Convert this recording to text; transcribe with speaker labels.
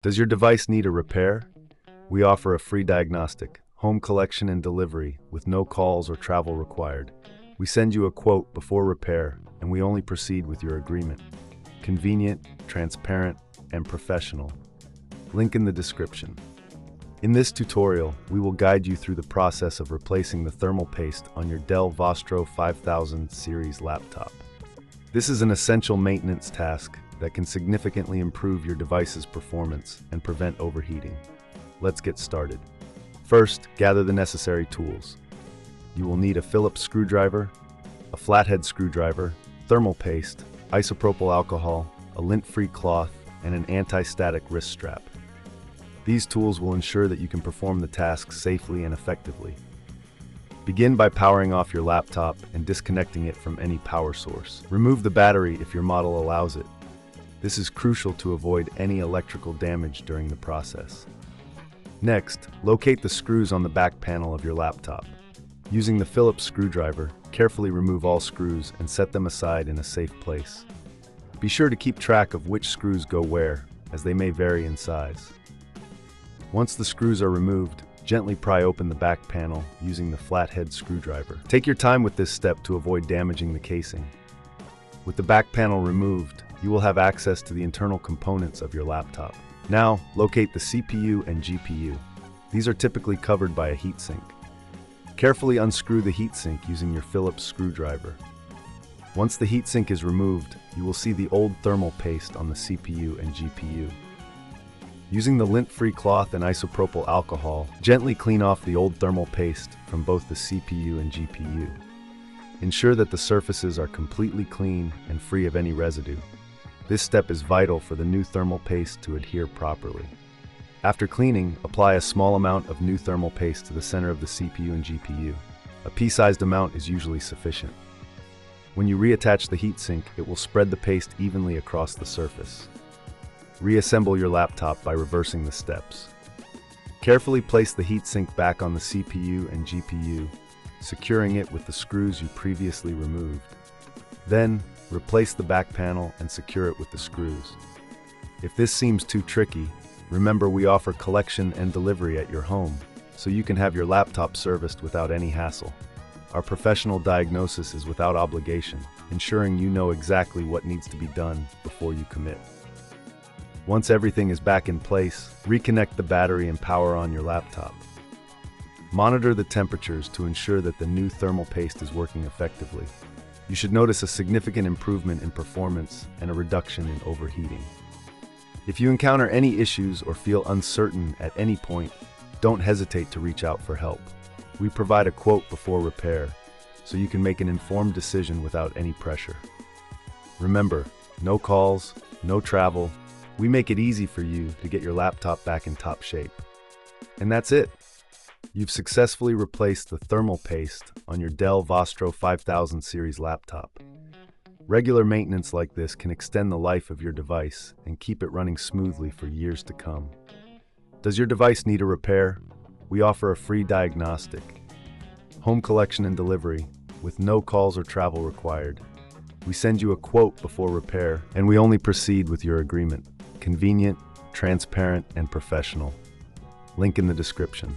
Speaker 1: Does your device need a repair? We offer a free diagnostic, home collection and delivery with no calls or travel required. We send you a quote before repair, and we only proceed with your agreement. Convenient, transparent, and professional. Link in the description. In this tutorial, we will guide you through the process of replacing the thermal paste on your Dell Vostro 5000 series laptop. This is an essential maintenance task that can significantly improve your device's performance and prevent overheating. Let's get started. First, gather the necessary tools. You will need a Phillips screwdriver, a flathead screwdriver, thermal paste, isopropyl alcohol, a lint-free cloth, and an anti-static wrist strap. These tools will ensure that you can perform the task safely and effectively. Begin by powering off your laptop and disconnecting it from any power source. Remove the battery if your model allows it. This is crucial to avoid any electrical damage during the process. Next, locate the screws on the back panel of your laptop. Using the Phillips screwdriver, carefully remove all screws and set them aside in a safe place. Be sure to keep track of which screws go where, as they may vary in size. Once the screws are removed, gently pry open the back panel using the flathead screwdriver. Take your time with this step to avoid damaging the casing. With the back panel removed, you will have access to the internal components of your laptop. Now, locate the CPU and GPU. These are typically covered by a heatsink. Carefully unscrew the heatsink using your Phillips screwdriver. Once the heatsink is removed, you will see the old thermal paste on the CPU and GPU. Using the lint-free cloth and isopropyl alcohol, gently clean off the old thermal paste from both the CPU and GPU. Ensure that the surfaces are completely clean and free of any residue. This step is vital for the new thermal paste to adhere properly. After cleaning, apply a small amount of new thermal paste to the center of the CPU and GPU. A pea-sized amount is usually sufficient. When you reattach the heatsink, it will spread the paste evenly across the surface. Reassemble your laptop by reversing the steps. Carefully place the heatsink back on the CPU and GPU, securing it with the screws you previously removed. Then, replace the back panel and secure it with the screws. If this seems too tricky, remember we offer collection and delivery at your home, so you can have your laptop serviced without any hassle. Our professional diagnosis is without obligation, ensuring you know exactly what needs to be done before you commit. Once everything is back in place, reconnect the battery and power on your laptop. Monitor the temperatures to ensure that the new thermal paste is working effectively. You should notice a significant improvement in performance and a reduction in overheating. If you encounter any issues or feel uncertain at any point, don't hesitate to reach out for help. We provide a quote before repair, so you can make an informed decision without any pressure. Remember, no calls, no travel. We make it easy for you to get your laptop back in top shape. And that's it. You've successfully replaced the thermal paste on your Dell Vostro 5000 series laptop. Regular maintenance like this can extend the life of your device and keep it running smoothly for years to come. Does your device need a repair? We offer a free diagnostic, home collection and delivery with no calls or travel required. We send you a quote before repair, and we only proceed with your agreement. Convenient, transparent, and professional. Link in the description.